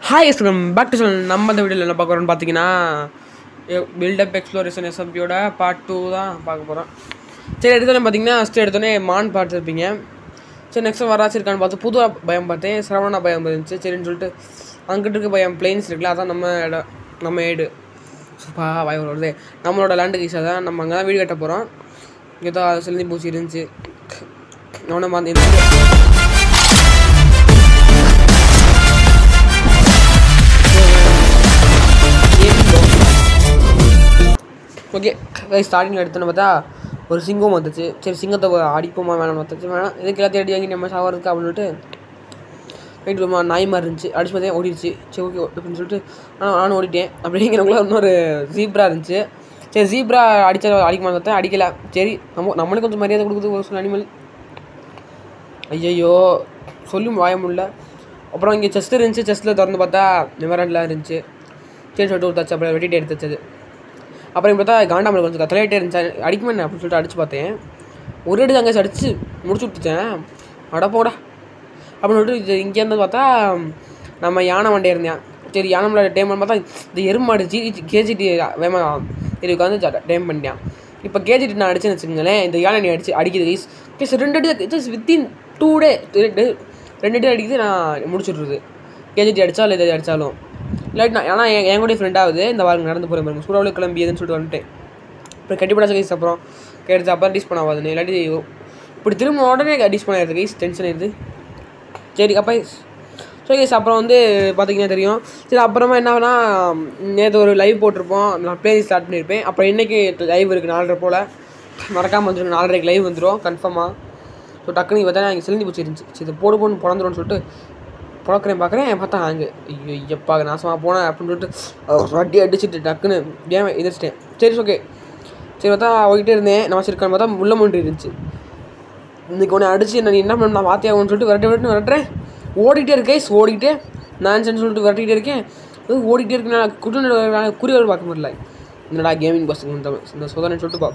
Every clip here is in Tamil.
ஹாய் எஸ்லம் பேக் டு சேனல். நம்ம இந்த வீடியோவில் என்ன பார்க்க போகிறோம்னு பார்த்தீங்கன்னா பில்டப் எக்ஸ்ப்ளோரேஷன் எஸ்எம்பியோட பார்ட் 2 தான் பார்க்க போகிறோம். சரி, எடுத்தோன்னே பார்த்தீங்கன்னா எடுத்தோடனே மான் பார்த்துருப்பீங்க. சரி, நெக்ஸ்ட் வராச்சு இருக்கான்னு பார்த்து புது பயம் பார்த்தேன். சிரவணா பயம் இருந்துச்சு. சரின்னு சொல்லிட்டு அங்கிட்டு இருக்க பயம் பிளெயின்ஸ் இருக்குல்ல, அதான் நம்ம இடம், நம்ம ஏடு சூப்பா பயம் வருது. நம்மளோட லேண்டு ஈஸாக தான். நம்ம அங்கே தான் வீடு கட்ட போகிறோம். இங்கே தான் சிலந்தி பூச்சி இருந்துச்சு. அவனை ஓகே ஸ்டார்டிங்கில் எடுத்தோன்னு பார்த்தா ஒரு சிங்கம் வந்துச்சு. சரி, சிங்கத்தை அடிப்போமா வேணாம் வந்துச்சு. வேணாம், இதுக்கு எல்லாத்தையும் அடி வாங்கி நம்ம சாவறதுக்கு அப்படின்னு சொல்லிட்டு போயிட்டு நாய் மாதிரி இருந்துச்சு. அடிச்சு பார்த்தே ஓடிடுச்சு. சரி, ஓகே அப்படின்னு சொல்லிட்டு நானும் ஓடிட்டேன். அப்படிங்கிறவங்கள இன்னொரு ஜீப்ரா இருந்துச்சு. சரி, ஜீப்ரா அடிக்குமா பார்த்தா அடிக்கலை. சரி, நம்மளுக்கு கொஞ்சம் மரியாதை கொடுக்குது ஒரு சில அனிமல். ஐயோ சொல்லும் வாய முடியல. அப்புறம் இங்கே செஸ்ட் இருந்துச்சு. செஸ்ட்டில் திறந்து பார்த்தா நிவரண்ட்லாம் இருந்துச்சு. சரி சொல்லிட்டு ஒரு தச்சு அப்புறம் வெட்டிட்டு எடுத்து வச்சது. அப்புறம் பார்த்தா காண்டாமல் கொஞ்சம் கத்தலையிட்டே இருந்துச்சு. அடிக்குமே அப்படின்னு சொல்லிட்டு அடிச்சு பார்த்தேன். ஒரு அடி அங்கே அடிச்சு முடிச்சு விட்டுட்டேன். அடப்போடா அப்படின்னு சொல்லிட்டு இங்கேருந்து பார்த்தா நம்ம யானை வண்டி இருந்தேன். சரி, யானை மலை டேம் பண்ணி பார்த்தா இந்த எருமாடு கேஜிடி வேமா இதுக்கு வந்து டேம் பண்ணிட்டேன். இப்போ கேஜிடி நான் அடிச்சேன்னு வச்சுக்கோங்களேன், இந்த யானை நீ அடிக்குது கைஸ். ப்ளஸ் 2 அடி வித்தின் 2 டே 2 அடி அடிக்குது. நான் முடிச்சுட்ருது கேஜிடி அடித்தாலும் இதை அடித்தாலும் இல்லாட்டி நான். ஆனால் என் கூட ஃப்ரெண்ட் ஆகுது. இந்த வாரம் நடந்து போகிற மாதிரி சூடாவில் கிளம்பியதுன்னு சொல்லிட்டு வந்துட்டேன். அப்புறம் கட்டிப்படாச்ச கைஸ். அப்புறம் கேட்டு அப்புறம் டிஸ் பண்ண ஆகாதுன்னு இல்லாட்டி இப்படி திரும்ப உடனே டிஸ் பண்ண ஆயிடுது கைஸ். டென்ஷன் ஆயிடுது. சரி அப்போ ஸோ கைஸ் அப்புறம் வந்து பார்த்தீங்கன்னா தெரியும். சரி, அப்புறமா என்ன நேற்று ஒரு லைவ் போட்டிருப்போம். நான் பிளே ஸ்டார்ட் பண்ணியிருப்பேன். அப்புறம் இன்றைக்கி லைவ் இருக்குது 4:30 போல். மறக்காமல் வந்துடும். 4:30க்கு லைவ் வந்துடும் கன்ஃபார்மாக. ஸோ டக்குனு பார்த்தா இங்கே சிலந்தி பூச்சி இருந்துச்சு. சரி, இதை போடு பிறந்துடும்னு சொல்லிட்டு பார்க்குறேன் பார்த்தா அங்கே ஐயப்பா நாசமாக போனேன் அப்படின்னு சொல்லிட்டு வட்டி அடிச்சுட்டு டக்குன்னு கேமை எதிர்ச்சிட்டேன். சரி, ஓகே. சரி பார்த்தா போய்கிட்டே இருந்தேன். நம்ம இருக்கான்னு பார்த்தா முள்ள மூன்றி இருந்துச்சு. இன்றைக்கி ஒன்று அடிச்சு என்ன பண்ண நான் வாத்தியாகும்னு சொல்லிட்டு விரட்டுறேன். ஓடிக்கிட்டே இருக்கேன். ஓடிக்கிட்டே நான் சொல்லிட்டு விரட்டிக்கிட்டே இருக்கேன். ஓடிக்கிட்டே இருக்கேன். நான் குறியவர் பார்க்க முடியல. என்னடா கேமிங் பஸ் இந்த சோதனை சொல்லிட்டு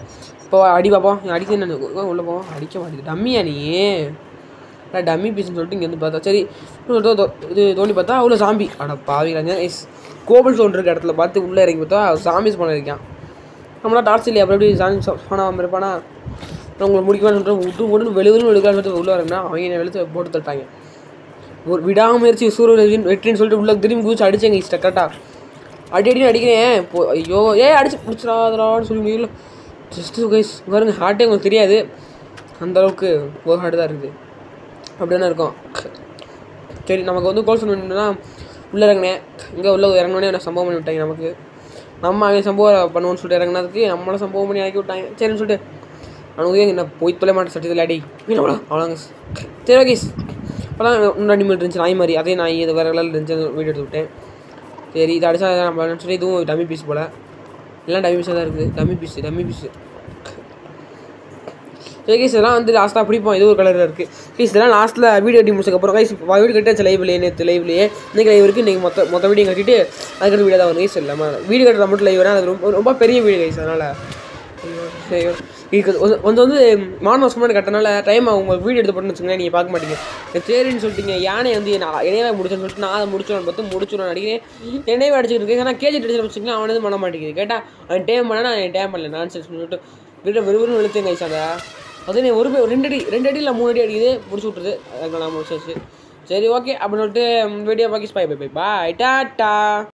இப்போ அடி பார்ப்போம். அடிக்க நான் உள்ளே போவோம். அடிக்க மாட்டேங்குது. டம்மியா நீ டம்மி பீஸ்ன்னு சொல்லிட்டு இங்கே வந்து பார்த்தா சரி இது தோண்டி பார்த்தா அவ்வளோ சாம்பி. அட பாவிங்க, கோபிள் சோன் இருக்க இடத்துல பார்த்து உள்ளே இறங்கி பார்த்தா சாம்பிஸ் பண்ண இருக்கான். நம்மளா டார்ச் இல்லையா அப்படி எப்படி சாமி பண்ணாமல் இருப்பானா. உங்களை முடிக்கலான்னு சொல்லிட்டு விட்டு வெளுன்னு வெளுக்கலான்னு சொல்லிட்டு உள்ளே வரேன்னா அவங்க என்னை வெளுத்து போட்டு தட்டாங்க. ஒரு விடாமுயற்சி சூரியன் வெற்றின்னு சொல்லிட்டு உள்ளே திரும்பி குதிச்சு அடிச்சேங்க இஷ்டம் கரெக்டாக அடின்னு அடிக்கிறேன். ஐயோ அடிச்சு பிடிச்சிடாதரான்னு சொல்லி முடியல. ஜஸ்ட்டு கைஸ் பாருங்க, ஹார்ட்டே உங்களுக்கு தெரியாது அந்தளவுக்கு ஒரு ஹார்ட் தான் இருக்குது. அப்படின்னா இருக்கும். சரி, நமக்கு வந்து கோல் சொன்னா உள்ளே இறங்கினேன். இங்கே உள்ள இறங்கினோடனே என்ன சம்பவம் பண்ணி விட்டாங்க நமக்கு. நம்ம அவங்க சம்பவம் பண்ணுவோன்னு சொல்லிட்டு இறங்கினதுக்கு நம்மளை சம்பவம் பண்ணி இறக்கி விட்டாங்க. சரின்னு சொல்லிட்டு அவனுக்கு என்ன போய் தொலை மாட்டேன் சட்டத்தில் அடி அவ்வளோங்க. சரி ஓகே. அப்போதான் இன்னொரு அனிமல் இருந்துச்சு நாய் மாதிரி. அதே நாய் இது வேறு கலரில் இருந்துச்சு. வீடியோ எடுத்து விட்டேன். சரி, இது அடிச்சா நம்ம சொல்லி இதுவும் டம்மி பீஸ் போல். எல்லாம் டம்மி பீஸாக தான் இருக்குது. டம்மி பீஸு சரி கைஸ், இதெல்லாம் வந்து லாஸ்ட்டாக பிடிப்போம். இது ஒரு கலரில் இருக்குது கைஸ். இதெல்லாம் லாஸ்ட்டில் வீடியோ கட்டி முடிச்சதுக்கப்புறம் கைஸ் வீடியோ கட்டாச்சு லைவ்லேயே. நேற்று லைவ்லேயே இன்றைக்கி லைவ் இருக்குது. இன்றைக்கி மொத்த வீடியோ கட்டிட்டு அதுக்கடுத்து வீடியோ தான் வரும் கைஸ். இல்லாமல் வீடியோ கட்டுற மட்டும் லைவ் வரேன். அது ரொம்ப பெரிய வீடியோ கைஸ். அதனால் கொஞ்சம் வந்து மாதம் முன்னாடி கட்டினால டைம் உங்களுக்கு வீடியோ எடுத்து போட்டுன்னு வச்சுக்கோங்க, நீங்கள் பார்க்க மாட்டீங்க. சரின்னு சொல்லிட்டீங்க. யானை வந்து நான் என்னையே முடிச்சேன்னு சொல்லிட்டு நான் அதை முடிச்சுடுவேன் அடிக்கிறேன். என்னையே அடிச்சுட்டு இருக்கேன். ஆனால் கேஜி அடிச்சு வச்சுக்கோங்க, அவன் எதுவும் பண்ண மாட்டேங்குது. கேட்டால் அவன் டேம் பண்ணா நான் டேம் பண்ணல நான் சொல்லிட்டு வீடியோ வெறும் எழுத்தேன் கைஸ். அதை அது நீ 2 அடி இல்லை 3 அடி அடிக்குது முடிச்சு விட்ருது. அதுக்கு நான் முடிச்சாச்சு. சரி ஓகே அப்படின்னு சொல்லிட்டு வீடியோ பாக்கி பை டாட்டா.